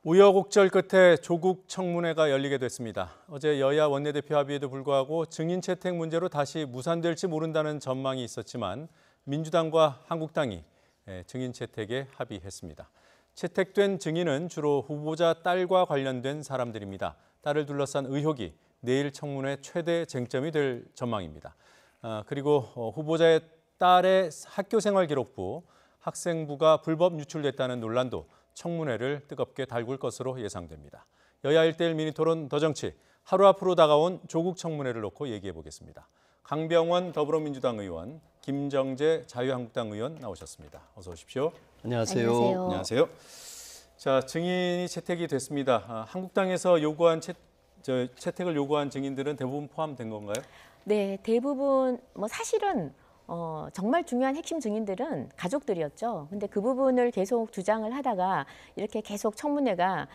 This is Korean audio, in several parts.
우여곡절 끝에 조국 청문회가 열리게 됐습니다. 어제 여야 원내대표 합의에도 불구하고 증인 채택 문제로 다시 무산될지 모른다는 전망이 있었지만 민주당과 한국당이 증인 채택에 합의했습니다. 채택된 증인은 주로 후보자 딸과 관련된 사람들입니다. 딸을 둘러싼 의혹이 내일 청문회 최대 쟁점이 될 전망입니다. 그리고 후보자의 딸의 학교생활 기록부, 학생부가 불법 유출됐다는 논란도 청문회를 뜨겁게 달굴 것으로 예상됩니다. 여야 1:1 미니토론 더 정치, 하루 앞으로 다가온 조국 청문회를 놓고 얘기해 보겠습니다. 강병원 더불어민주당 의원, 김정재 자유한국당 의원 나오셨습니다. 어서 오십시오. 안녕하세요. 안녕하세요. 자, 증인이 채택이 됐습니다. 한국당에서 요구한 채택을 요구한 증인들은 대부분 포함된 건가요? 네, 대부분 사실은 정말 중요한 핵심 증인들은 가족들이었죠. 근데 그 부분을 계속 주장을 하다가 이렇게 계속 청문회가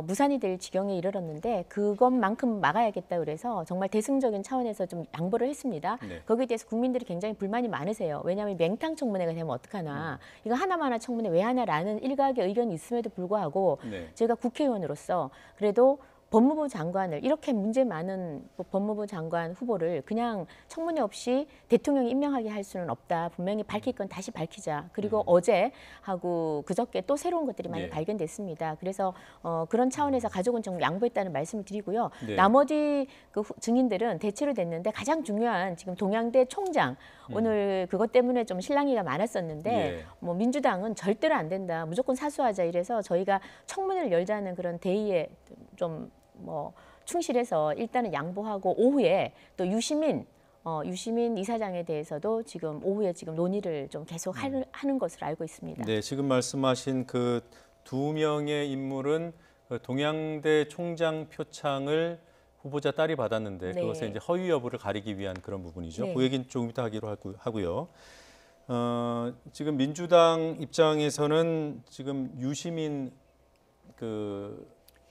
무산이 될 지경에 이르렀는데 그것만큼 막아야겠다 그래서 정말 대승적인 차원에서 좀 양보를 했습니다. 네. 거기에 대해서 국민들이 굉장히 불만이 많으세요. 왜냐하면 맹탕 청문회가 되면 어떡하나. 이거 하나만 청문회 왜 하냐라는 일각의 의견이 있음에도 불구하고 제가 국회의원으로서 그래도 법무부 장관을 이렇게 문제 많은 법무부 장관 후보를 그냥 청문회 없이 대통령이 임명하게 할 수는 없다. 분명히 밝힐 건 다시 밝히자. 그리고 어제 하고 그저께 또 새로운 것들이 많이 발견됐습니다. 그래서 그런 차원에서 가족은 좀 양보했다는 말씀을 드리고요. 나머지 그 증인들은 대체로 됐는데 가장 중요한 지금 동양대 총장 오늘 그것 때문에 좀 실랑이가 많았었는데 뭐 민주당은 절대로 안 된다. 무조건 사수하자 이래서 저희가 청문회를 열자는 그런 대의에 좀 충실해서 일단은 양보하고 오후에 또 유시민 이사장에 대해서도 지금 오후에 지금 논의를 좀 계속 하는 것으로 알고 있습니다. 네, 지금 말씀하신 그 두 명의 인물은 동양대 총장 표창을 후보자 딸이 받았는데 그것의 이제 허위 여부를 가리기 위한 그런 부분이죠. 그 얘기는 조금 이따 하기로 하고요. 지금 민주당 입장에서는 지금 유시민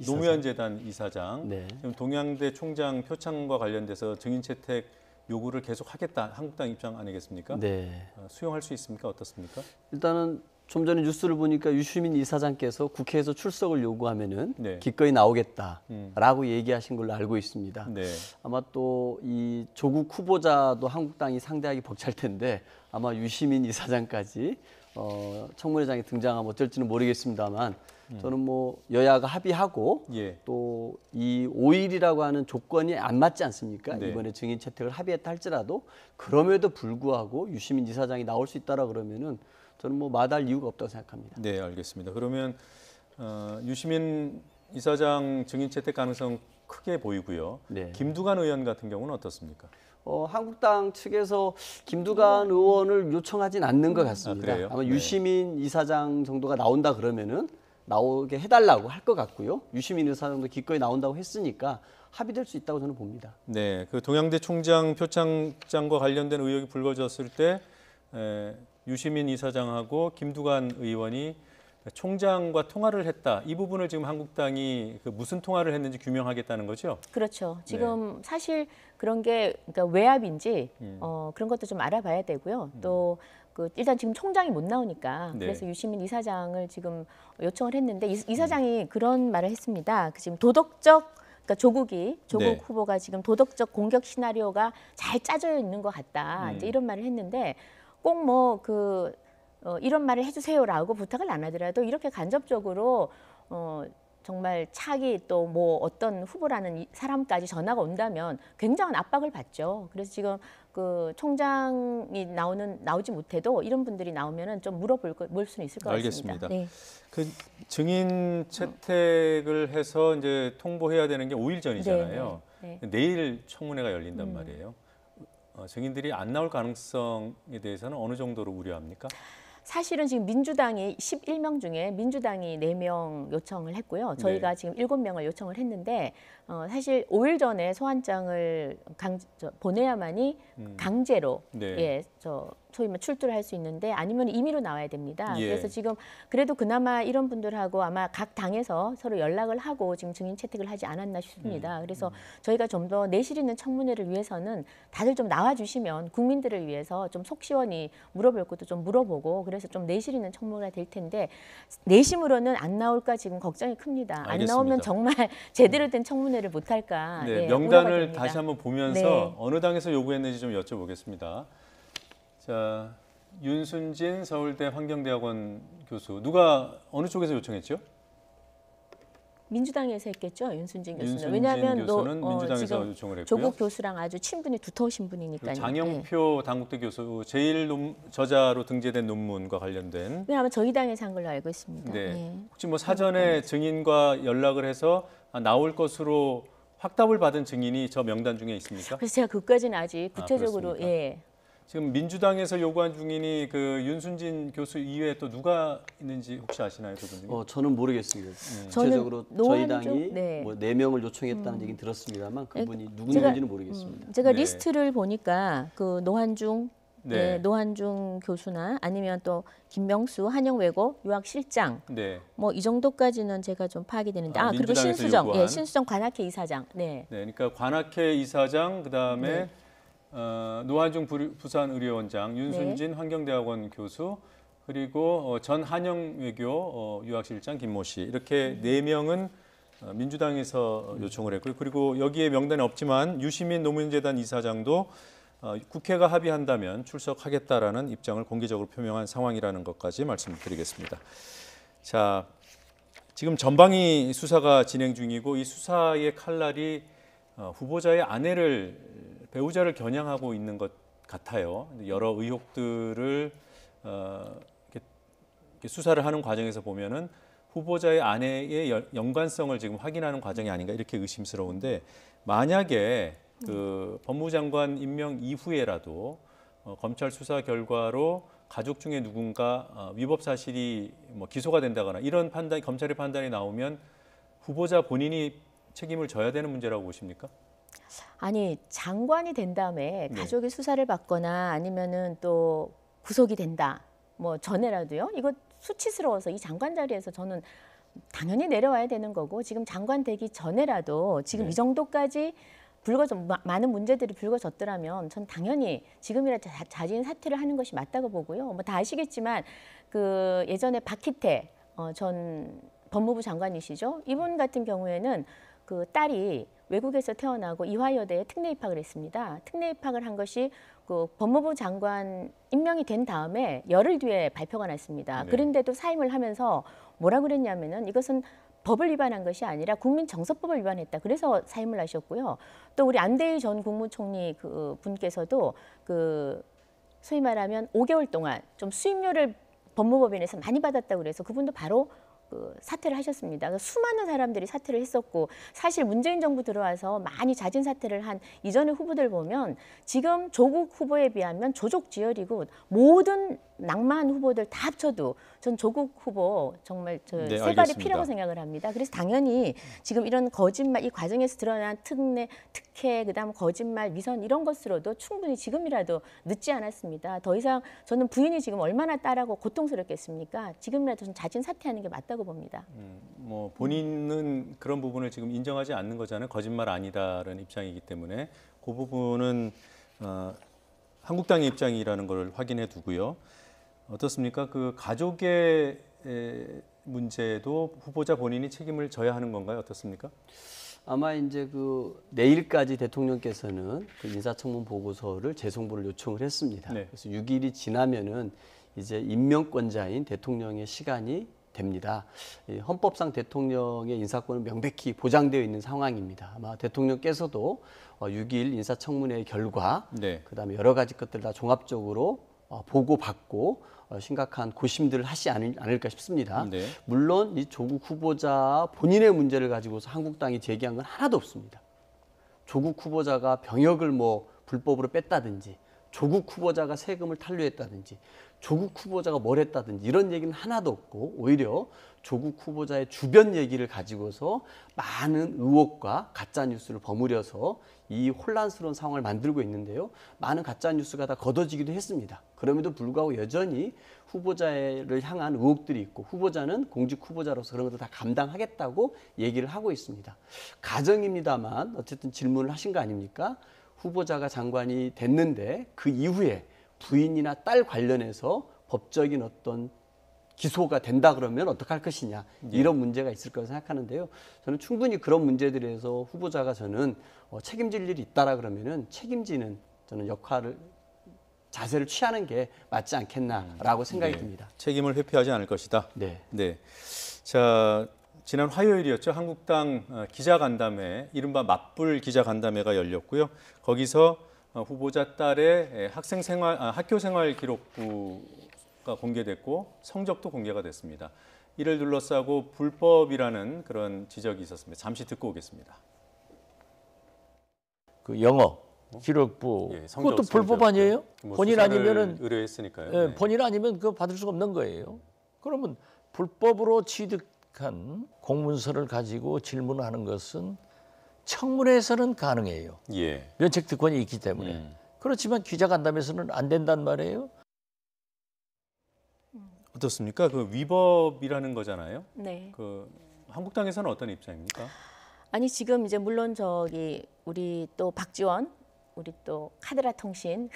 노무현 재단 이사장, 지금 동양대 총장 표창과 관련돼서 증인 채택 요구를 계속 하겠다. 한국당 입장 아니겠습니까? 네. 수용할 수 있습니까? 어떻습니까? 일단은 좀 전에 뉴스를 보니까 유시민 이사장께서 국회에서 출석을 요구하면은 기꺼이 나오겠다라고 얘기하신 걸로 알고 있습니다. 아마 또 이 조국 후보자도 한국당이 상대하기 벅찰 텐데 아마 유시민 이사장까지 청문회장에 등장하면 어쩔지는 모르겠습니다만 저는 여야가 합의하고 또 이 5일이라고 하는 조건이 안 맞지 않습니까? 이번에 증인 채택을 합의했다 할지라도 그럼에도 불구하고 유시민 이사장이 나올 수 있다라 그러면은 저는 마다할 이유가 없다고 생각합니다. 네, 알겠습니다. 그러면 유시민 이사장 증인 채택 가능성 크게 보이고요. 김두관 의원 같은 경우는 어떻습니까? 한국당 측에서 김두관 의원을 요청하진 않는 것 같습니다. 아마 유시민 이사장 정도가 나온다 그러면은 나오게 해달라고 할 것 같고요. 유시민 이사장도 기꺼이 나온다고 했으니까 합의될 수 있다고 저는 봅니다. 네, 그 동양대 총장 표창장과 관련된 의혹이 불거졌을 때 유시민 이사장하고 김두관 의원이 총장과 통화를 했다. 이 부분을 지금 한국당이 무슨 통화를 했는지 규명하겠다는 거죠? 그렇죠. 지금 사실 그런 게 그러니까 외압인지 그런 것도 좀 알아봐야 되고요. 또 일단 지금 총장이 못 나오니까 그래서 유시민 이사장을 지금 요청을 했는데 이사장이 그런 말을 했습니다. 지금 도덕적 그러니까 조국 후보가 지금 도덕적 공격 시나리오가 잘 짜져 있는 것 같다. 이제 이런 말을 했는데 꼭 이런 말을 해주세요라고 부탁을 안 하더라도 이렇게 간접적으로 정말 차기 또 어떤 후보라는 사람까지 전화가 온다면 굉장한 압박을 받죠. 그래서 지금 그 총장이 나오지 못해도 이런 분들이 나오면은 좀 물을 수는 있을 것 같습니다. 알겠습니다. 그 증인 채택을 해서 이제 통보해야 되는 게 5일 전이잖아요. 내일 청문회가 열린단 말이에요. 증인들이 안 나올 가능성에 대해서는 어느 정도로 우려합니까? 사실은 지금 민주당이 11명 중에 민주당이 4명 요청을 했고요. 저희가 지금 7명을 요청을 했는데 사실 5일 전에 소환장을 보내야만이 강제로 소위 말 출두를 할 수 있는데 아니면 임의로 나와야 됩니다. 예. 그래서 지금 그래도 그나마 이런 분들하고 아마 각 당에서 서로 연락을 하고 지금 증인 채택을 하지 않았나 싶습니다. 그래서 저희가 좀 더 내실 있는 청문회를 위해서는 다들 좀 나와주시면 국민들을 위해서 좀 속 시원히 물어볼 것도 좀 물어보고 그래서 좀 내실 있는 청문회가 될 텐데 내심으로는 안 나올까 지금 걱정이 큽니다. 알겠습니다. 안 나오면 정말 제대로 된 청문회를 못할까. 네, 예, 명단을 우려가 됩니다. 다시 한번 보면서 네. 어느 당에서 요구했는지 좀 여쭤보겠습니다. 자, 윤순진 서울대 환경대학원 교수 누가 어느 쪽에서 요청했죠? 민주당에서 했겠죠, 윤순진 교수는. 윤순진 왜냐하면 교수는 민주당에서 지금 요청을 했고요. 조국 교수랑 아주 친분이 두터우신 분이니까요. 장영표 당국대 교수 저자로 등재된 논문과 관련된. 왜냐하면 저희 당에서 한 걸로 알고 있습니다. 네. 네. 혹시 뭐 사전에 증인과 연락을 해서 나올 것으로 확답을 받은 증인이 저 명단 중에 있습니까? 그래서 제가 그까지는 아직 구체적으로 그렇습니까? 예. 지금 민주당에서 요구한 증인이 그 윤순진 교수 이외에 또 누가 있는지 혹시 아시나요, 그분? 저는 모르겠습니다. 저는 구체적으로 저희 노한중, 당이 네. 뭐 4명을 요청했다는 얘기는 들었습니다만 그분이 제가- 누구인지는 모르겠습니다. 제가 네. 리스트를 보니까 그 노한중 네. 노한중 교수나 아니면 또 김명수 한영외고 유학실장 네. 뭐 이 정도까지는 제가 좀 파악이 되는데 그리고 민주당에서 신수정 요구한. 신수정 관악회 이사장 네. 네, 그러니까 관악회 이사장 그다음에 네. 노한중 부산의료원장, 윤순진 환경대학원 교수 그리고 전 한영외교 유학실장 김모 씨 이렇게 4명은 민주당에서 요청을 했고요. 그리고 여기에 명단에 없지만 유시민 노무현재단 이사장도 국회가 합의한다면 출석하겠다라는 입장을 공개적으로 표명한 상황이라는 것까지 말씀드리겠습니다. 자, 지금 전방위 수사가 진행 중이고 이 수사의 칼날이 후보자의 배우자를 겨냥하고 있는 것 같아요. 여러 의혹들을 이렇게 수사를 하는 과정에서 보면은 후보자의 아내의 연관성을 지금 확인하는 과정이 아닌가 이렇게 의심스러운데 만약에 그 법무장관 임명 이후에라도 검찰 수사 결과로 가족 중에 누군가 위법 사실이 뭐 기소가 된다거나 이런 판단, 검찰의 판단이 나오면 후보자 본인이 책임을 져야 되는 문제라고 보십니까? 아니 장관이 된 다음에 네. 가족이 수사를 받거나 아니면은 또 구속이 된다 뭐 전에라도요 이거 수치스러워서 이 장관 자리에서 저는 당연히 내려와야 되는 거고 지금 장관 되기 전에라도 지금 네. 이 정도까지 많은 문제들이 불거졌더라면 전 당연히 지금이라도 자진 사퇴를 하는 것이 맞다고 보고요. 뭐 다 아시겠지만 그 예전에 박희태 전 법무부 장관이시죠. 이분 같은 경우에는 그 딸이 외국에서 태어나고 이화여대에 특례 입학을 했습니다. 특례 입학을 한 것이 그 법무부 장관 임명이 된 다음에 열흘 뒤에 발표가 났습니다. 네. 그런데도 사임을 하면서 뭐라 그랬냐면은 이것은 법을 위반한 것이 아니라 국민정서법을 위반했다. 그래서 사임을 하셨고요. 또 우리 안대희 전 국무총리 그 분께서도 그 소위 말하면 5개월 동안 좀 수임료를 법무법인에서 많이 받았다고 그래서 그분도 바로 그 사퇴를 하셨습니다. 그러니까 수많은 사람들이 사퇴를 했었고 사실 문재인 정부 들어와서 많이 자진 사퇴를 한 이전의 후보들 보면 지금 조국 후보에 비하면 조족지혈이고 모든 낭만 후보들 다 합쳐도 전 조국 후보 정말 세 발이 알겠습니다. 피라고 생각을 합니다. 그래서 당연히 지금 이런 거짓말 이 과정에서 드러난 특혜 그다음 거짓말 위선 이런 것으로도 충분히 지금이라도 늦지 않았습니다. 더 이상 저는 부인이 지금 얼마나 딸하고 고통스럽겠습니까? 지금이라도 좀 자진 사퇴하는 게 맞다고 봅니다. 뭐 본인은 그런 부분을 지금 인정하지 않는 거잖아요. 거짓말 아니다라는 입장이기 때문에 그 부분은 한국당의 입장이라는 걸 확인해 두고요. 어떻습니까? 그 가족의 문제도 후보자 본인이 책임을 져야 하는 건가요? 어떻습니까? 아마 이제 그 내일까지 대통령께서는 그 인사청문 보고서를 재송부를 요청을 했습니다. 네. 그래서 6일이 지나면은 이제 임명권자인 대통령의 시간이 됩니다. 이 헌법상 대통령의 인사권은 명백히 보장되어 있는 상황입니다. 아마 대통령께서도 6일 인사청문회 결과, 네. 그다음에 여러 가지 것들 다 종합적으로 보고받고 심각한 고심들을 하지 않을까 싶습니다. 네. 물론 이 조국 후보자 본인의 문제를 가지고서 한국당이 제기한 건 하나도 없습니다. 조국 후보자가 병역을 뭐 불법으로 뺐다든지, 조국 후보자가 세금을 탈루했다든지, 조국 후보자가 뭘 했다든지 이런 얘기는 하나도 없고 오히려 조국 후보자의 주변 얘기를 가지고서 많은 의혹과 가짜 뉴스를 버무려서 이 혼란스러운 상황을 만들고 있는데요. 많은 가짜 뉴스가 다 걷어지기도 했습니다. 그럼에도 불구하고 여전히 후보자를 향한 의혹들이 있고 후보자는 공직 후보자로서 그런 것도 다 감당하겠다고 얘기를 하고 있습니다. 가정입니다만 어쨌든 질문을 하신 거 아닙니까? 후보자가 장관이 됐는데 그 이후에 부인이나 딸 관련해서 법적인 어떤 기소가 된다 그러면 어떡할 것이냐 이런 문제가 있을 거라고 생각하는데요. 저는 충분히 그런 문제들에서 후보자가 저는 책임질 일이 있다라 그러면은 책임지는 저는 역할을 자세를 취하는 게 맞지 않겠나라고 생각이 듭니다. 책임을 회피하지 않을 것이다. 네. 네. 자, 지난 화요일이었죠. 한국당 기자간담회, 이른바 맞불 기자간담회가 열렸고요. 거기서 후보자 딸의 학교 생활 기록부가 공개됐고 성적도 공개가 됐습니다. 이를 둘러싸고 불법이라는 그런 지적이 있었습니다. 잠시 듣고 오겠습니다. 그 영어 기록부 예, 그것도 불법 아니에요? 뭐 본인 아니면은 의뢰했으니까요. 예, 네. 본인 아니면 그거 받을 수가 없는 거예요. 그러면 불법으로 취득한 공문서를 가지고 질문하는 것은 청문회에서는 가능해요. 예. 면책 특권이 있기 때문에. 그렇지만 기자간담회에서는 안 된단 말이에요. 어떻습니까? 그 위법이라는 거잖아요. 네. 그 한국당에서는 어떤 입장입니까? 아니 지금 이제 물론 저기 우리 또 박지원 우리 또 카드라 통신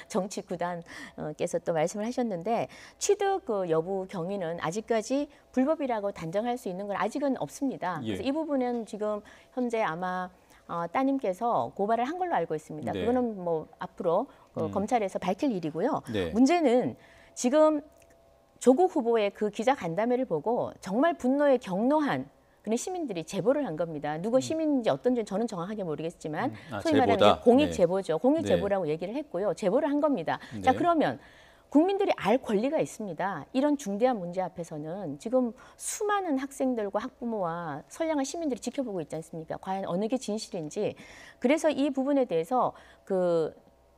정치 구단께서 또 말씀을 하셨는데 취득 그 여부 경위는 아직까지 불법이라고 단정할 수 있는 건 아직은 없습니다. 예. 그래서 이 부분은 지금 현재 아마 따님께서 고발을 한 걸로 알고 있습니다. 네. 그거는 뭐 앞으로 검찰에서 밝힐 일이고요. 네. 문제는 지금 조국 후보의 그 기자 간담회를 보고 정말 분노에 경노한 그런 시민들이 제보를 한 겁니다. 누구 시민인지 어떤지는 저는 정확하게 모르겠지만 소위 말하는 제보다? 공익 네. 제보죠. 공익 네. 제보라고 얘기를 했고요. 제보를 한 겁니다. 네. 자 그러면 국민들이 알 권리가 있습니다. 이런 중대한 문제 앞에서는 지금 수많은 학생들과 학부모와 선량한 시민들이 지켜보고 있지 않습니까? 과연 어느 게 진실인지. 그래서 이 부분에 대해서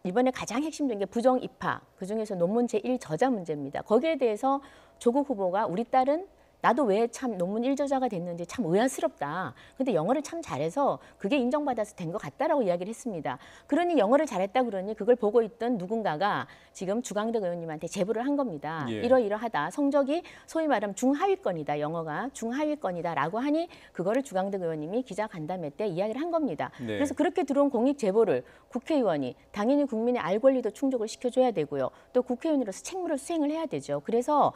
이번에 가장 핵심적인 게 부정 입학, 그중에서 논문 제1 저자 문제입니다. 거기에 대해서 조국 후보가 우리 딸은 나도 왜 참 논문 1저자가 됐는지 참 의아스럽다. 근데 영어를 참 잘해서 그게 인정받아서 된 것 같다라고 이야기를 했습니다. 그러니 영어를 잘했다 그러니 그걸 보고 있던 누군가가 지금 주광덕 의원님한테 제보를 한 겁니다. 예. 이러이러하다. 성적이 소위 말하면 중하위권이다. 영어가 중하위권이다라고 하니 그거를 주광덕 의원님이 기자간담회 때 이야기를 한 겁니다. 네. 그래서 그렇게 들어온 공익 제보를 국회의원이 당연히 국민의 알 권리도 충족을 시켜줘야 되고요. 또 국회의원으로서 책무를 수행을 해야 되죠. 그래서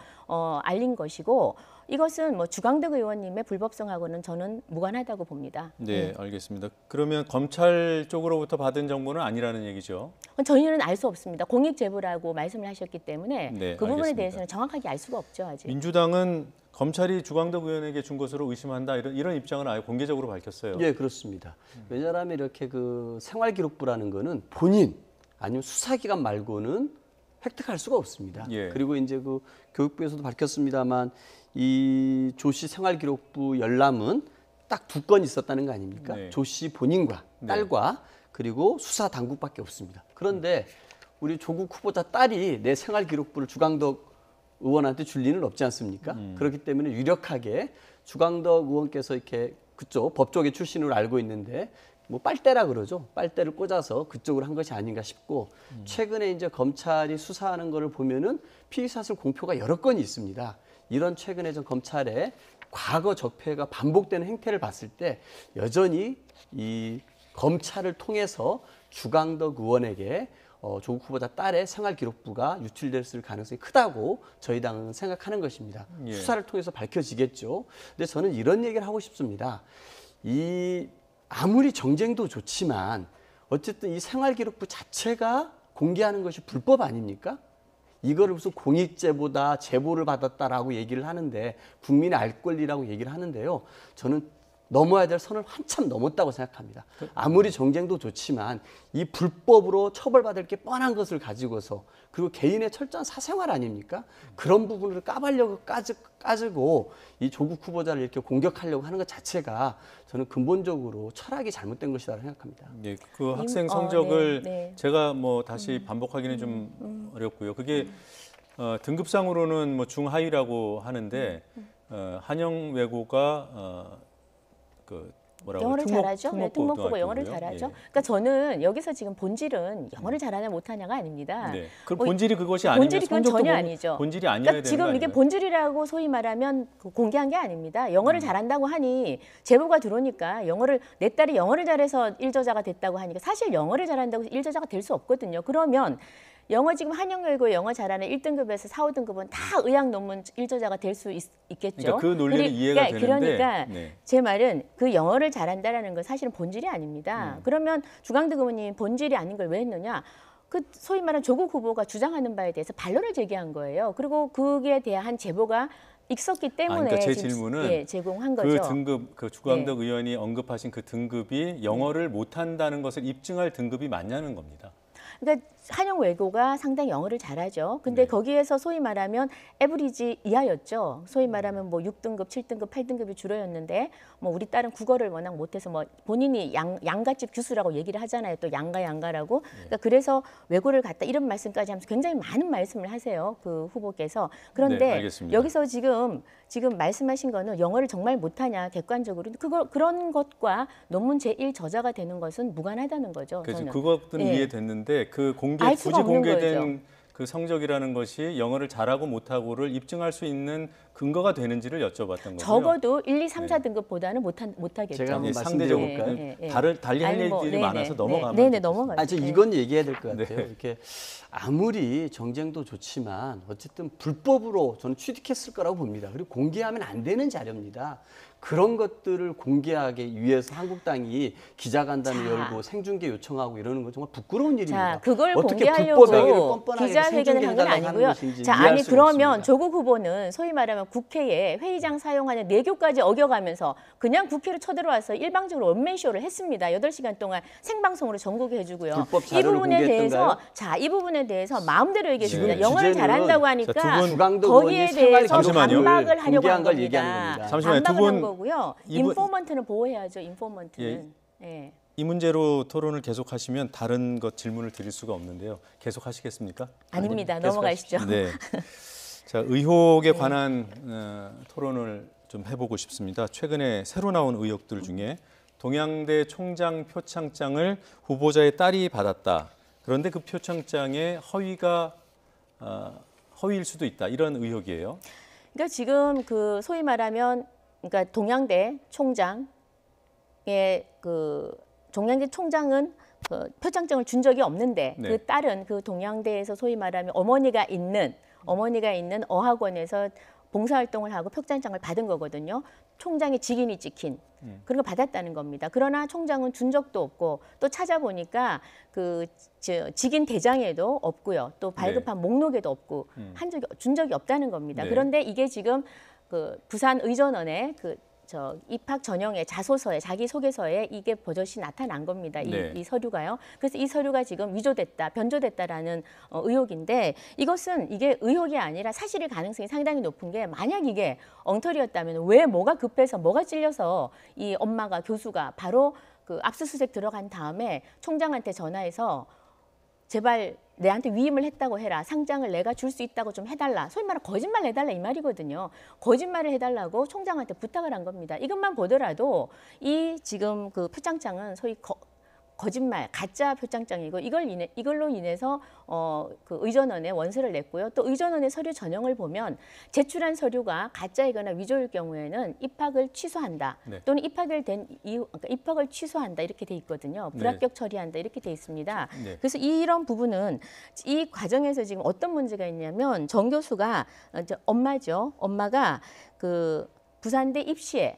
알린 것이고 이것은 뭐 주광덕 의원님의 불법성하고는 저는 무관하다고 봅니다. 네, 알겠습니다. 그러면 검찰 쪽으로부터 받은 정보는 아니라는 얘기죠? 저희는 알 수 없습니다. 공익 제보라고 말씀을 하셨기 때문에 네, 그 부분에 알겠습니다. 대해서는 정확하게 알 수가 없죠, 아직. 민주당은 검찰이 주광덕 의원에게 준 것으로 의심한다 이런 입장을 아예 공개적으로 밝혔어요. 예, 그렇습니다. 왜냐하면 이렇게 그 생활기록부라는 거는 본인 아니면 수사기관 말고는 획득할 수가 없습니다. 예. 그리고 이제 그 교육부에서도 밝혔습니다만 이 조 씨 생활기록부 열람은 딱 2건 있었다는 거 아닙니까? 네. 조 씨 본인과 딸과 그리고 수사 당국밖에 없습니다. 그런데 우리 조국 후보자 딸이 내 생활기록부를 주광덕 의원한테 줄 리는 없지 않습니까? 그렇기 때문에 유력하게 주광덕 의원께서 이렇게 그쪽 법조계 출신으로 알고 있는데 뭐 빨대라 그러죠. 빨대를 꽂아서 그쪽으로 한 것이 아닌가 싶고 최근에 이제 검찰이 수사하는 거를 보면은 피의사실 공표가 여러 건이 있습니다. 이런 최근에 좀 검찰의 과거 적폐가 반복되는 행태를 봤을 때 여전히 이 검찰을 통해서 주광덕 의원에게 조국 후보자 딸의 생활기록부가 유출됐을 가능성이 크다고 저희 당은 생각하는 것입니다. 예. 수사를 통해서 밝혀지겠죠. 근데 저는 이런 얘기를 하고 싶습니다. 아무리 정쟁도 좋지만 어쨌든 이 생활기록부 자체가 공개하는 것이 불법 아닙니까? 이거를 무슨 공익제보다 제보를 받았다라고 얘기를 하는데 국민의 알 권리라고 얘기를 하는데요. 저는 넘어야 될 선을 한참 넘었다고 생각합니다. 아무리 정쟁도 좋지만 이 불법으로 처벌받을 게 뻔한 것을 가지고서 그리고 개인의 철저한 사생활 아닙니까? 그런 부분을 까지고 이 조국 후보자를 이렇게 공격하려고 하는 것 자체가 저는 근본적으로 철학이 잘못된 것이라고 생각합니다. 네, 그 학생 성적을 네. 제가 뭐 다시 반복하기는 좀 어렵고요. 그게 등급상으로는 뭐 중하위라고 하는데 한영 외고가 그 뭐라고 영어를 잘하죠. 네, 특목고고 특목고등학교고요. 영어를 잘하죠. 예. 그러니까 저는 여기서 지금 본질은 영어를 잘하냐 못하냐가 아닙니다. 네. 그 본질이 그것이 아니면 본질이 그건 성적도 전혀 보면 아니죠. 본질이 아니어야 그러니까 되는 지금 거 이게 아닌가요? 본질이라고 소위 말하면 공개한 게 아닙니다. 영어를 잘한다고 하니 제보가 들어오니까 내 딸이 영어를 잘해서 일저자가 됐다고 하니까 사실 영어를 잘한다고 일저자가 될 수 없거든요. 그러면 영어 지금 한영외고 영어 잘하는 1등급에서 4, 5등급은 다 의학 논문 일저자가 될 수 있겠죠. 그러니까 그 논리는 이해가 되는데. 그러니까 네. 제 말은 그 영어를 잘한다라는 건 사실은 본질이 아닙니다. 그러면 주강득 의원님 본질이 아닌 걸 왜 했느냐? 그 소위 말하는 조국 후보가 주장하는 바에 대해서 반론을 제기한 거예요. 그리고 그에 대한 제보가 있었기 때문에 그러니까 제 지금, 질문은 제공한 그 거죠. 등급, 그 주광덕 의원이 언급하신 그 등급이 영어를 못한다는 것을 입증할 등급이 맞냐는 겁니다. 그러니까 한영 외고가 상당히 영어를 잘하죠. 근데 네. 거기에서 소위 말하면 에브리지 이하였죠. 소위 말하면 뭐 6등급, 7등급, 8등급이 주로였는데 뭐 우리 딸은 국어를 워낙 못해서 뭐 본인이 양가집 교수라고 얘기를 하잖아요. 또 양가라고. 그러니까 그래서 외고를 갔다 이런 말씀까지 하면서 굉장히 많은 말씀을 하세요. 그 후보께서. 그런데 네, 알겠습니다. 여기서 지금 말씀하신 거는 영어를 정말 못하냐 객관적으로 그런 것과 논문 제1 저자가 되는 것은 무관하다는 거죠. 그래서 저는. 그것은 예. 이해됐는데 그 알 수가 굳이 없는 공개된 거죠. 그 성적이라는 것이 영어를 잘하고 못하고를 입증할 수 있는 근거가 되는지를 여쭤봤던 거고요. 적어도 1, 2, 3, 4등급보다는 못하겠죠. 제가 한번 예, 말씀드려 상대적으로 볼까요? 달리 할 아니, 뭐, 얘기들이 네네, 많아서 네, 넘어가면 네네, 좋겠습니다. 넘어가죠. 저 이건 얘기해야 될 것 같아요. 이렇게 아무리 정쟁도 좋지만 어쨌든 불법으로 저는 취득했을 거라고 봅니다. 그리고 공개하면 안 되는 자료입니다. 그런 것들을 공개하기 위해서 한국당이 기자간담회 열고 생중계 요청하고 이러는 건 정말 부끄러운 일입니다. 자, 그걸 어떻게 공개하려고 불법 행위를 뻔뻔하게 기자회견을 한 건 생중계해달라고 하는 아니고요. 것인지 자, 이해할 아니 수가 그러면 없습니다. 조국 후보는 소위 말하면 국회에 회의장 사용하는 내교까지 어겨가면서 그냥 국회로 쳐들어와서 일방적으로 원맨쇼를 했습니다. 8시간 동안 생방송으로 전국에 해주고요. 불법 이 자료를 부분에 대해서 공개했던가요? 이 부분에 대해서 마음대로 얘기했습니다. 지금 영어를 주제는 잘한다고 하니까 자, 두 분- 주강덕 거기에 의원이 생활 대해서 잠시만요. 반박을 하려고 공개한 한 걸 겁니다. 얘기하는 겁니다. 잠시만요. 두 반박을 한 분- 거고요. 이분- 인포먼트는 보호해야죠. 인포먼트는. 예. 이 문제로 토론을 계속하시면 다른 것 질문을 드릴 수가 없는데요. 계속하시겠습니까? 아닙니다. 넘어가시죠. 네. 자, 의혹에 관한 토론을 좀 해보고 싶습니다. 최근에 새로 나온 의혹들 중에 동양대 총장 표창장을 후보자의 딸이 받았다. 그런데 그 표창장에 허위일 수도 있다. 이런 의혹이에요. 그러니까 지금 그 소위 말하면 그러니까 동양대 총장의 동양대 총장은 그 표창장을 준 적이 없는데 네. 그 딸은 그 동양대에서 소위 말하면 어머니가 있는 어학원에서 봉사활동을 하고 표창장을 받은 거거든요. 총장의 직인이 찍힌 그런 거 받았다는 겁니다. 그러나 총장은 준 적도 없고 또 찾아보니까 직인 대장에도 없고요. 또 발급한 목록에도 없고 준 적이 없다는 겁니다. 네. 그런데 이게 지금 그 부산 의전원의 입학 전형의 자소서에 자기소개서에 이게 버젓이 나타난 겁니다. 네. 이 서류가요. 그래서 이 서류가 지금 위조됐다, 변조됐다라는 의혹인데 이게 의혹이 아니라 사실일 가능성이 상당히 높은 게 만약 이게 엉터리였다면 왜 뭐가 급해서 뭐가 찔려서 이 엄마가 교수가 바로 그 압수수색 들어간 다음에 총장한테 전화해서 제발 내한테 위임을 했다고 해라. 상장을 내가 줄 수 있다고 좀 해달라. 소위 말하는 거짓말 해달라 이 말이거든요. 거짓말을 해달라고 총장한테 부탁을 한 겁니다. 이것만 보더라도 이 지금 그 표창장은 소위 거짓말, 가짜 표창장이고 이걸로 인해서 그 의전원에 원서를 냈고요. 또 의전원의 서류 전형을 보면 제출한 서류가 가짜이거나 위조일 경우에는 입학을 취소한다. 네. 또는 입학을 된 이후 그러니까 입학을 취소한다 이렇게 돼 있거든요. 불합격 처리한다 이렇게 돼 있습니다. 네. 그래서 이런 부분은 이 과정에서 지금 어떤 문제가 있냐면 정 교수가 엄마죠. 엄마가 그 부산대 입시에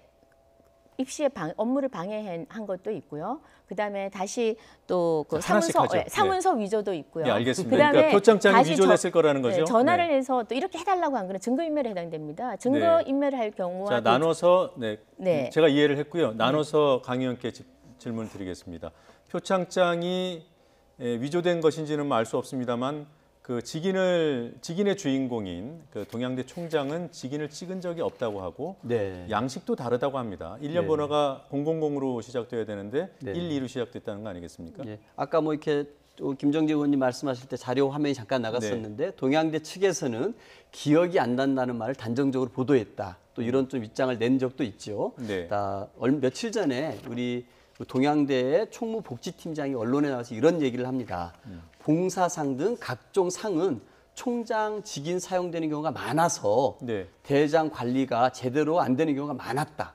업무를 방해한 것도 있고요. 그다음에 다시 또 그 하나씩 하죠. 사문서 위조도 있고요. 네, 알겠습니다. 그다음에 그러니까 표창장이 다시 위조됐을 거라는 거죠. 전화를 네. 해서 또 이렇게 해달라고 한 거는 증거인멸에 해당됩니다. 증거인멸을 할 경우와 자, 나눠서 네. 제가 이해를 했고요. 나눠서 강 의원께 질문 드리겠습니다. 표창장이 위조된 것인지는 알 수 없습니다만 그 직인의 주인공인 그 동양대 총장은 직인을 찍은 적이 없다고 하고 네. 양식도 다르다고 합니다. 1년 네. 번호가 000으로 시작돼야 되는데 네. 12로 시작됐다는 거 아니겠습니까? 예. 아까 뭐 이렇게 김정재 의원님 말씀하실 때 자료 화면이 잠깐 나갔었는데 동양대 측에서는 기억이 안 난다는 말을 단정적으로 보도했다. 또 이런 좀 입장을 낸 적도 있죠. 네. 며칠 전에 우리 동양대의 총무복지팀장이 언론에 나와서 이런 얘기를 합니다. 봉사상 등 각종 상은 총장 직인 사용되는 경우가 많아서 대장 관리가 제대로 안 되는 경우가 많았다.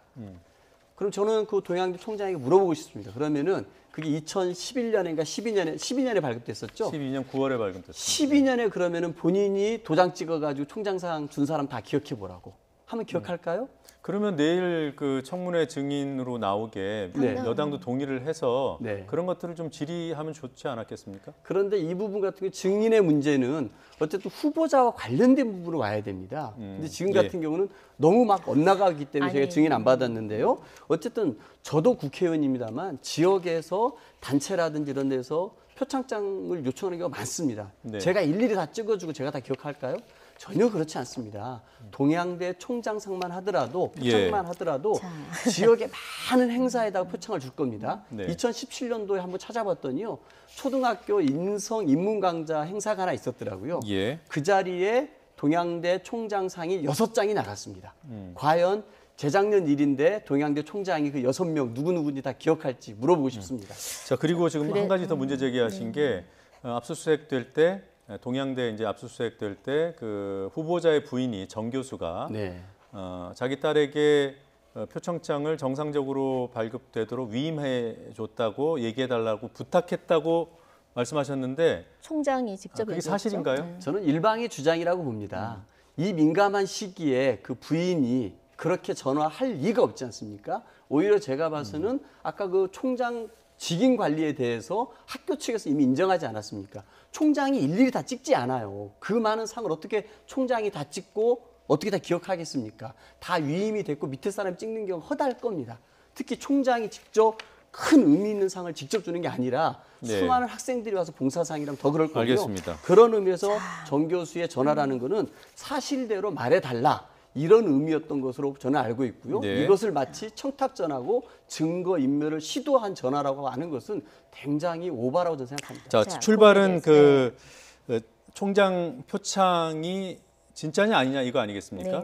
그럼 저는 그 동양대 총장에게 물어보고 싶습니다. 그러면은 그게 2011년인가 12년에 발급됐었죠? 12년 9월에 발급됐습니다. 12년에 그러면은 본인이 도장 찍어가지고 총장상 준 사람 다 기억해 보라고 하면 기억할까요? 그러면 내일 그 청문회 증인으로 나오게 여당도 동의를 해서 그런 것들을 좀 질의하면 좋지 않았겠습니까? 그런데 이 부분 같은 경우 증인의 문제는 어쨌든 후보자와 관련된 부분으로 와야 됩니다. 근데 지금 같은 경우는 너무 막 엇나가기 때문에 제가 증인 안 받았는데요. 어쨌든 저도 국회의원입니다만 지역에서 단체라든지 이런 데서 표창장을 요청하는 경우가 많습니다. 제가 일일이 다 찍어주고 제가 다 기억할까요? 전혀 그렇지 않습니다. 동양대 총장상만 하더라도 표창만 하더라도 지역의 많은 행사에다가 표창을 줄 겁니다. 2017년도에 한번 찾아봤더니요. 초등학교 인성 인문 강좌 행사가 하나 있었더라고요. 그 자리에 동양대 총장상이 6장이 나갔습니다. 과연 재작년 일인데 동양대 총장이 그 6명 누구누구인지 다 기억할지 물어보고 싶습니다. 자, 그리고 지금 한 가지 더 문제 제기하신 게 압수수색 될 때 동양대 이제 압수수색 될 때 그 후보자의 부인이 정 교수가 자기 딸에게 표창장을 정상적으로 발급되도록 위임해 줬다고 얘기해 달라고 부탁했다고 말씀하셨는데 총장이 직접 그게 사실인가요? 저는 일방의 주장이라고 봅니다. 이 민감한 시기에 그 부인이 그렇게 전화할 리가 없지 않습니까? 오히려 제가 봐서는 아까 그 총장 직인 관리에 대해서 학교 측에서 이미 인정하지 않았습니까? 총장이 일일이 다 찍지 않아요. 그 많은 상을 어떻게 총장이 다 찍고 어떻게 다 기억하겠습니까? 다 위임이 됐고 밑에 사람이 찍는 경우가 허다할 겁니다. 특히 총장이 직접 큰 의미 있는 상을 직접 주는 게 아니라 수많은 학생들이 와서 봉사상이랑 더 그럴 거고요. 알겠습니다. 그런 의미에서 정 교수의 전화라는 거는 사실대로 말해달라. 이런 의미였던 것으로 저는 알고 있고요. 이것을 마치 청탁전화고 증거인멸을 시도한 전화라고 하는 것은 굉장히 오바라고 저는 생각합니다. 자, 출발은 그 총장 표창이 진짜냐 아니냐 이거 아니겠습니까?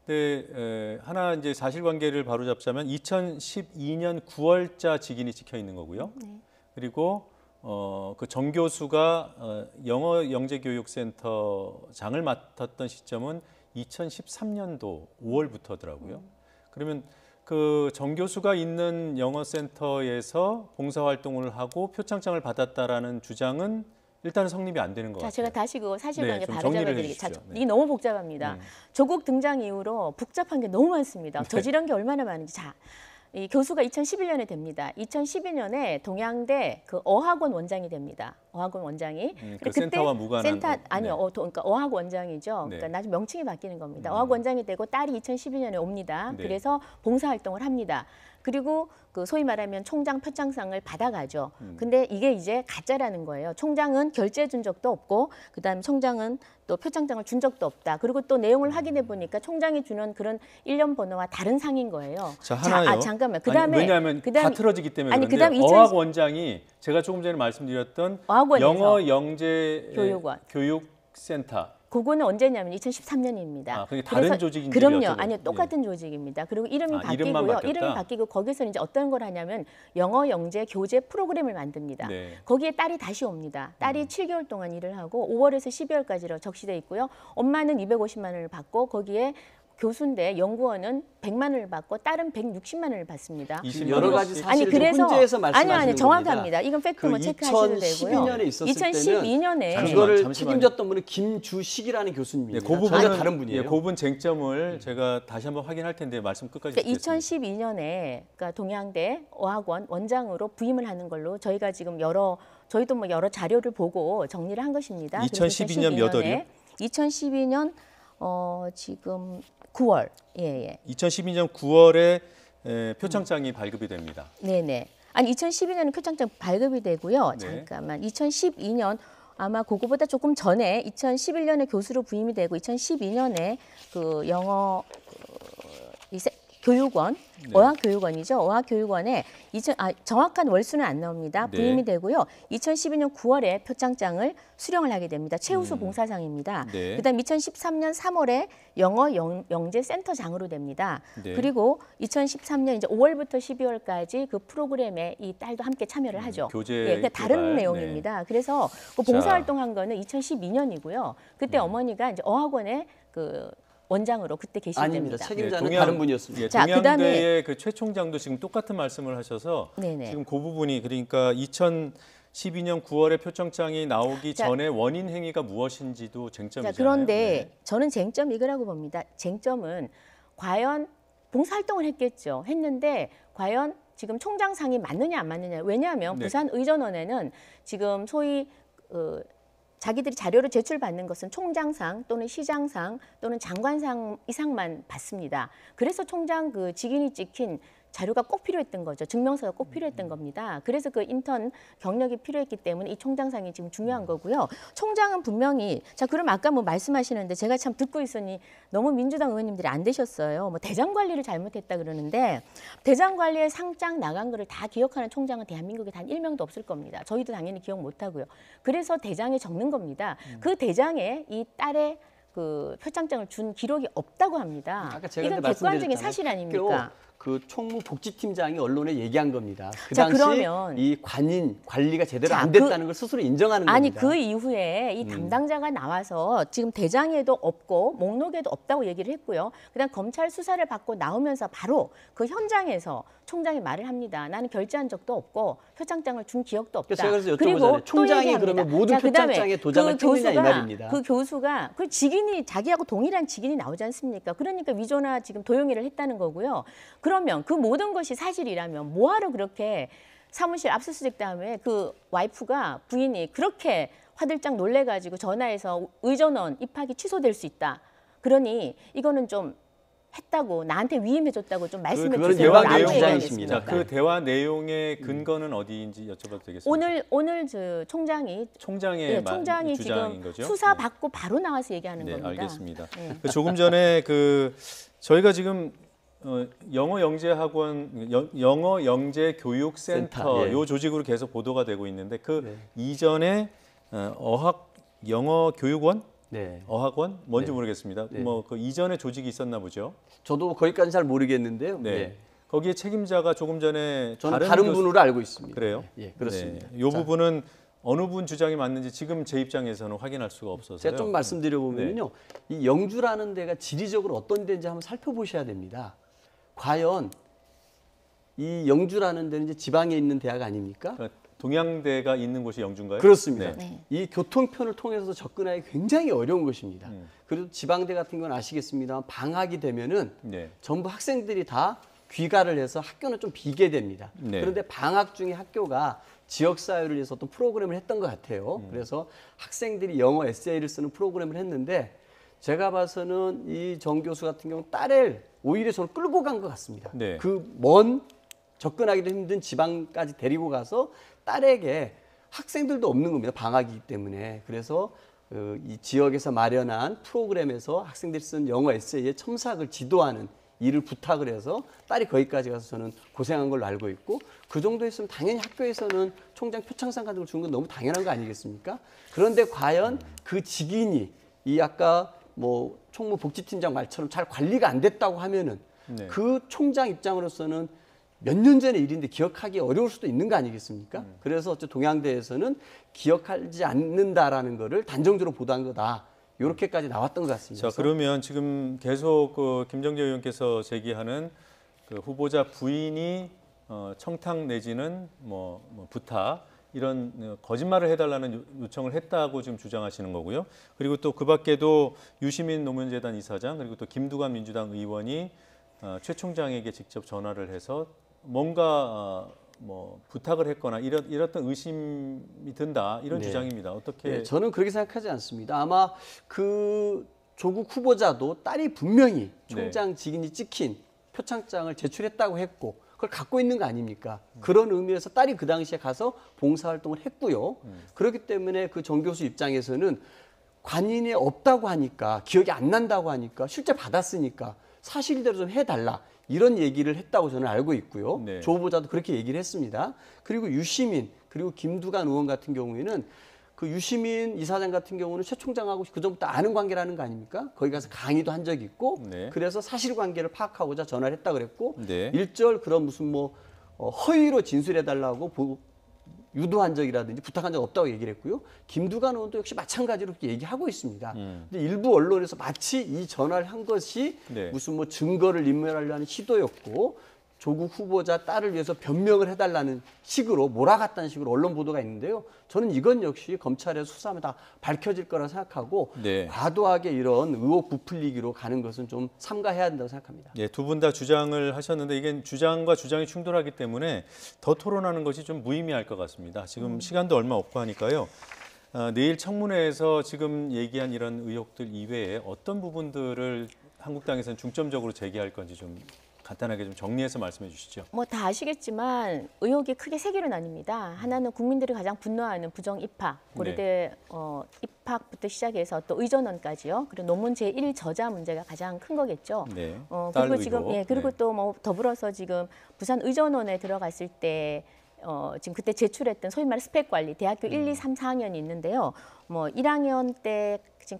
근데 하나 이제 사실관계를 바로잡자면 2012년 9월자 직인이 찍혀 있는 거고요. 그리고 그 정 교수가 영어 영재교육센터장을 맡았던 시점은 2013년도 5월부터더라고요. 그러면 그 정 교수가 있는 영어센터에서 봉사활동을 하고 표창장을 받았다라는 주장은 일단은 성립이 안 되는 것 같아요. 제가 다시 그 사실관계 바로잡아드리겠습니다. 네. 이게 너무 복잡합니다. 조국 등장 이후로 복잡한 게 너무 많습니다. 저지른 게 얼마나 많은지. 자, 이 교수가 2011년에 됩니다. 2012년에 동양대 그 어학원 원장이 됩니다. 어학원 원장이. 그 센터와 무관한. 아니요. 그러니까 어학 원장이죠. 그러니까 나중에 명칭이 바뀌는 겁니다. 어학 원장이 되고 딸이 2012년에 옵니다. 그래서 봉사활동을 합니다. 그리고 그 소위 말하면 총장 표창상을 받아가죠. 근데 이게 이제 가짜라는 거예요. 총장은 결제해 준 적도 없고, 그다음에 총장은 또 표창장을 준 적도 없다. 그리고 또 내용을 확인해 보니까 총장이 주는 그런 일련 번호와 다른 상인 거예요. 자, 하나요. 잠깐만. 그다음에 왜냐하면 다 틀어지기 때문에 그런데 그다음에 어학 원장이 제가 조금 전에 말씀드렸던 영어 영재 교육센터. 그거는 언제냐면 2013년입니다. 그게 다른 조직인지 그럼요. 아니요, 똑같은 조직입니다. 그리고 이름이 바뀌고요. 이름이 바뀌고 거기서 이제 어떤 걸 하냐면 영어 영재 교재 프로그램을 만듭니다. 거기에 딸이 다시 옵니다. 딸이 7개월 동안 일을 하고 5월에서 12월까지로 적시돼 있고요. 엄마는 250만 원을 받고 거기에 교수인데 연구원은 100만 원을 받고 딸은 160만 원을 받습니다. 여러 가지 사실을 혼재해서 말씀하시는 아니 정확합니다. 이건 팩트 뭐 체크하셔도 되고요. 2012년에 있었을 2012년에 그거를 책임졌던 분은 김주식이라는 교수님입니다. 그 전혀 다른 분이에요. 그 부분 쟁점을 제가 다시 한번 확인할 텐데 말씀 끝까지 듣겠습니다. 2012년에 그러니까 동양대 어학원 원장으로 부임을 하는 걸로 저희가 지금 저희도 뭐 여러 자료를 보고 정리를 한 것입니다. 2012년 몇 월이요? 2012년 지금 9월. 2012년 9월에 표창장이 발급이 됩니다. 네네. 아니 2012년은 표창장 발급이 되고요. 잠깐만. 2012년 아마 그거보다 조금 전에 2011년에 교수로 부임이 되고 2012년에 그 영어 교육원, 어학교육원이죠. 어학교육원에 정확한 월수는 안 나옵니다. 부임이 되고요. 2012년 9월에 표창장을 수령을 하게 됩니다. 최우수 봉사상입니다. 그다음 2013년 3월에 영어 영재 센터장으로 됩니다. 그리고 2013년 이제 5월부터 12월까지 그 프로그램에 이 딸도 함께 참여를 하죠. 교재 그러니까 다른 개발. 내용입니다. 그래서 그 봉사활동한 거는 2012년이고요. 그때 어머니가 이제 어학원의 그 원장으로 그때 계실 아닙니다. 때입니다. 책임자는 다른 분이었습니다. 자, 동양대의 그 최 총장도 지금 똑같은 말씀을 하셔서 네네. 지금 그 부분이 그러니까 2012년 9월에 표창장이 나오기 전에 원인 행위가 무엇인지도 쟁점이잖아요. 그런데 저는 쟁점이 이거라고 봅니다. 쟁점은 과연 봉사활동을 했는데 과연 지금 총장상이 맞느냐 안 맞느냐. 왜냐하면 부산의전원에는 지금 소위 자기들이 자료를 제출받는 것은 총장상 또는 시장상 또는 장관상 이상만 받습니다. 그래서 총장 그 직인이 찍힌 자료가 꼭 필요했던 거죠. 증명서가 꼭 필요했던 겁니다. 그래서 그 인턴 경력이 필요했기 때문에 이 총장상이 지금 중요한 거고요. 총장은 분명히 그럼 아까 뭐 말씀하시는데 제가 참 듣고 있으니 너무 민주당 의원님들이 안 되셨어요. 뭐 대장 관리를 잘못했다 그러는데 대장 관리에 상장 나간 거를 다 기억하는 총장은 대한민국에 단 1명도 없을 겁니다. 저희도 당연히 기억 못 하고요. 그래서 대장에 적는 겁니다. 그 대장에 이 딸의 그 표창장을 준 기록이 없다고 합니다. 아까 제가 이건 객관적인 사실 아닙니까? 그 총무복지팀장이 언론에 얘기한 겁니다. 그 자, 당시 그러면 이 관리가 제대로 안 됐다는 걸 스스로 인정하는 겁니다. 그 이후에 이 담당자가 나와서 지금 대장에도 없고 목록에도 없다고 얘기를 했고요. 그다음 검찰 수사를 받고 나오면서 바로 그 현장에서 총장이 말을 합니다. 나는 결제한 적도 없고 표창장을 준 기억도 없다. 그래서 그리고 총장이 그러면 모든 표창장에 도장을 찍느냐 이 말입니다. 그 교수가 그 직인이 자기하고 동일한 직인이 나오지 않습니까? 그러니까 위조나 지금 도용이를 했다는 거고요. 그러면 그 모든 것이 사실이라면 뭐하러 그렇게 사무실 압수수색 다음에 그 와이프가 부인이 그렇게 화들짝 놀래가지고 전화해서 의전원 입학이 취소될 수 있다. 그러니 이거는 좀 했다고 나한테 위임해줬다고 좀 말씀해 주세요. 대화 내용 주장이십니다. 자, 그 대화 내용의 근거는 어디인지 여쭤봐도 되겠습니까? 오늘 저 총장이 총장의 총장이 주장인 지금 거죠? 수사 받고 바로 나와서 얘기하는 겁니다. 알겠습니다. 조금 전에 저희가 지금 영어 영재 학원, 영어 영재 교육센터 요 조직으로 계속 보도가 되고 있는데 이전에 영어 교육원, 어학원 뭔지 모르겠습니다. 뭐 그 이전에 조직이 있었나 보죠. 저도 거기까지 잘 모르겠는데요. 거기에 책임자가 조금 전에 저는 다른 분으로 알고 있습니다. 그래요? 그렇습니다. 이 부분은 어느 분 주장이 맞는지 지금 제 입장에서는 확인할 수가 없어서요. 제가 좀 말씀드려 보면요, 이 영주라는 데가 지리적으로 어떤 데인지 한번 살펴보셔야 됩니다. 과연 이 영주라는 데는 이제 지방에 있는 대학 아닙니까? 동양대가 있는 곳이 영주인가요? 그렇습니다. 이 교통편을 통해서 접근하기 굉장히 어려운 것입니다. 그리고 지방대 같은 건 아시겠습니다만 방학이 되면은 전부 학생들이 다 귀가를 해서 학교는 좀 비게 됩니다. 그런데 방학 중에 학교가 지역사회를 위해서 어떤 프로그램을 했던 것 같아요. 그래서 학생들이 영어 에세이를 쓰는 프로그램을 했는데 제가 봐서는 이 정 교수 같은 경우는 딸을 오히려 저는 끌고 간 것 같습니다. 그 먼 접근하기도 힘든 지방까지 데리고 가서 딸에게 학생들도 없는 겁니다. 방학이기 때문에. 그래서 이 지역에서 마련한 프로그램에서 학생들이 쓴 영어 에세이의 첨삭을 지도하는 일을 부탁을 해서 딸이 거기까지 가서 저는 고생한 걸로 알고 있고 그 정도 했으면 당연히 학교에서는 총장 표창상 같은 걸 주는 건 너무 당연한 거 아니겠습니까? 그런데 과연 그 직인이 이 아까 뭐 총무복지팀장 말처럼 잘 관리가 안 됐다고 하면은 그 총장 입장으로서는 몇 년 전의 일인데 기억하기 어려울 수도 있는 거 아니겠습니까? 그래서 어째 동양대에서는 기억하지 않는다라는 거를 단정적으로 보도한 거다. 이렇게까지 나왔던 것 같습니다. 자, 그러면 지금 계속 김정재 의원께서 제기하는 그 후보자 부인이 청탁 내지는 뭐 부탁 이런 거짓말을 해달라는 요청을 했다고 지금 주장하시는 거고요. 그리고 또 그 밖에도 유시민 노무현재단 이사장 그리고 또 김두관 민주당 의원이 최 총장에게 직접 전화를 해서 뭔가 뭐 부탁을 했거나 이랬던 의심이 든다 이런 주장입니다. 어떻게? 저는 그렇게 생각하지 않습니다. 아마 그 조국 후보자도 딸이 분명히 총장 직인이 찍힌 표창장을 제출했다고 했고 그걸 갖고 있는 거 아닙니까? 그런 의미에서 딸이 그 당시에 가서 봉사활동을 했고요. 그렇기 때문에 그 정 교수 입장에서는 관인이 없다고 하니까 기억이 안 난다고 하니까 실제 받았으니까 사실대로 좀 해달라. 이런 얘기를 했다고 저는 알고 있고요. 네. 조 후보자도 그렇게 얘기를 했습니다. 그리고 유시민 그리고 김두관 의원 같은 경우에는 그 유시민 이사장 같은 경우는 최 총장하고 그 전부터 아는 관계라는 거 아닙니까? 거기 가서 강의도 한 적이 있고 네. 그래서 사실관계를 파악하고자 전화를 했다 그랬고 네. 일절 그런 무슨 뭐 허위로 진술해달라고 유도한 적이라든지 부탁한 적 없다고 얘기를 했고요. 김두관 의원도 역시 마찬가지로 그렇게 얘기하고 있습니다. 근데 일부 언론에서 마치 이 전화를 한 것이 네. 무슨 뭐 증거를 인멸하려는 시도였고 조국 후보자 딸을 위해서 변명을 해달라는 식으로 몰아갔다는 식으로 언론 보도가 있는데요. 저는 이건 역시 검찰에서 수사하면 다 밝혀질 거라 생각하고 네. 과도하게 이런 의혹 부풀리기로 가는 것은 좀 삼가해야 된다고 생각합니다. 예, 두 분 다 주장을 하셨는데 이게 주장과 주장이 충돌하기 때문에 더 토론하는 것이 좀 무의미할 것 같습니다. 지금 시간도 얼마 없고 하니까요. 내일 청문회에서 지금 얘기한 이런 의혹들 이외에 어떤 부분들을 한국당에서는 중점적으로 제기할 건지 좀 간단하게 좀 정리해서 말씀해 주시죠. 뭐 다 아시겠지만 의혹이 크게 세 개로 나뉩니다. 하나는 국민들이 가장 분노하는 부정 입학, 고려대 입학부터 시작해서 또 의전원까지요. 그리고 논문 제1 저자 문제가 가장 큰 거겠죠. 네. 그리고 지금 그리고 네. 또 뭐 더불어서 지금 부산 의전원에 들어갔을 때 지금 그때 제출했던 소위 말해 스펙 관리 대학교 1, 2, 3, 4학년이 있는데요. 뭐 1학년 때 지금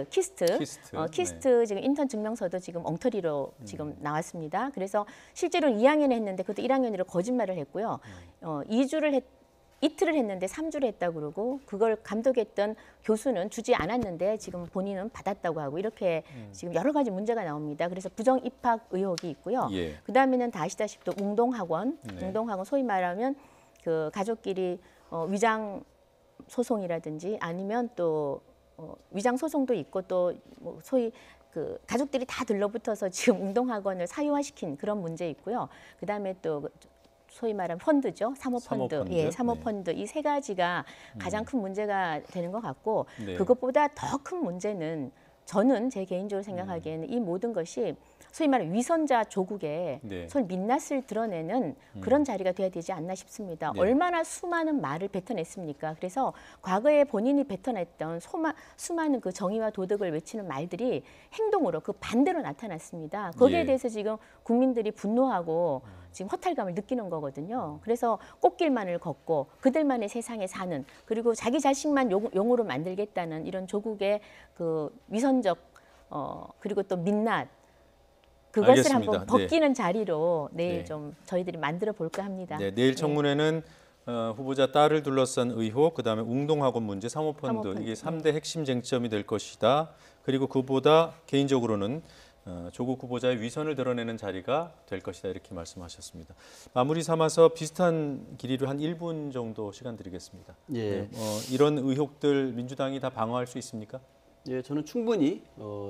키스트 지금 인턴 증명서도 지금 엉터리로 지금 나왔습니다. 그래서 실제로 2학년에 했는데 그것도 1학년으로 거짓말을 했고요. 이틀을 했는데 3주를 했다고 그러고 그걸 감독했던 교수는 주지 않았는데 지금 본인은 받았다고 하고 이렇게 지금 여러 가지 문제가 나옵니다. 그래서 부정 입학 의혹이 있고요. 예. 그다음에는 다 아시다시피 또 웅동학원, 웅동학원 소위 말하면 그 가족끼리 위장 소송이라든지 아니면 또 위장 소송도 있고 또 뭐 소위 그 가족들이 다 들러붙어서 지금 웅동학원을 사유화시킨 그런 문제 있고요. 그다음에 또 소위 말하는 펀드죠. 사모펀드. 예, 사모펀드. 이 세 가지가 가장 큰 문제가 되는 것 같고 네. 그것보다 더 큰 문제는 저는 제 개인적으로 생각하기에는 이 모든 것이 소위 말하는 위선자 조국의 네. 소위 민낯을 드러내는 그런 자리가 돼야 되지 않나 싶습니다. 네. 얼마나 수많은 말을 뱉어냈습니까? 그래서 과거에 본인이 뱉어냈던 수많은 그 정의와 도덕을 외치는 말들이 행동으로 그 반대로 나타났습니다. 거기에 예. 대해서 지금 국민들이 분노하고 지금 허탈감을 느끼는 거거든요. 그래서 꽃길만을 걷고 그들만의 세상에 사는 그리고 자기 자식만 용으로 만들겠다는 이런 조국의 그 위선적 그리고 또 민낯 그것을 알겠습니다. 한번 벗기는 네. 자리로 내일 네. 좀 저희들이 만들어 볼까 합니다. 네, 내일 청문회는 후보자 딸을 둘러싼 의혹, 그다음에 웅동학원 문제, 사모펀드 이게 3대 핵심 쟁점이 될 것이다. 그리고 그보다 개인적으로는 조국 후보자의 위선을 드러내는 자리가 될 것이다 이렇게 말씀하셨습니다. 마무리 삼아서 비슷한 길이로 한 1분 정도 시간 드리겠습니다. 예. 네, 이런 의혹들 민주당이 다 방어할 수 있습니까? 예, 저는 충분히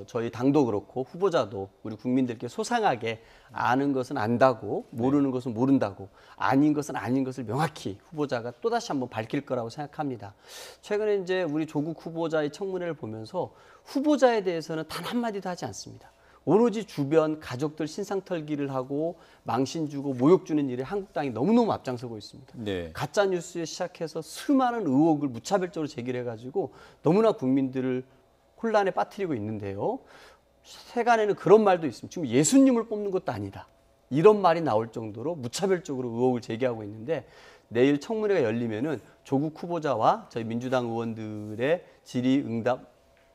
저희 당도 그렇고 후보자도 우리 국민들께 소상하게 아는 것은 안다고 모르는 것은 모른다고 아닌 것은 아닌 것을 명확히 후보자가 또다시 한번 밝힐 거라고 생각합니다. 최근에 이제 우리 조국 후보자의 청문회를 보면서 후보자에 대해서는 단 한마디도 하지 않습니다. 오로지 주변 가족들 신상털기를 하고 망신 주고 모욕 주는 일에 한국당이 너무너무 앞장서고 있습니다. 네. 가짜 뉴스에 시작해서 수많은 의혹을 무차별적으로 제기를 해가지고 너무나 국민들을 혼란에 빠뜨리고 있는데요. 세간에는 그런 말도 있습니다. 지금 예수님을 뽑는 것도 아니다. 이런 말이 나올 정도로 무차별적으로 의혹을 제기하고 있는데 내일 청문회가 열리면은 조국 후보자와 저희 민주당 의원들의 질의응답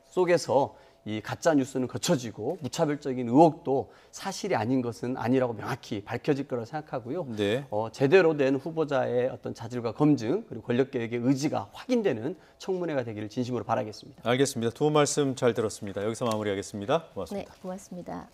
속에서 이 가짜 뉴스는 거쳐지고 무차별적인 의혹도 사실이 아닌 것은 아니라고 명확히 밝혀질 거라고 생각하고요. 네. 제대로 된 후보자의 어떤 자질과 검증 그리고 권력개혁의 의지가 확인되는 청문회가 되기를 진심으로 바라겠습니다. 알겠습니다. 두 분 말씀 잘 들었습니다. 여기서 마무리하겠습니다. 고맙습니다. 네, 고맙습니다.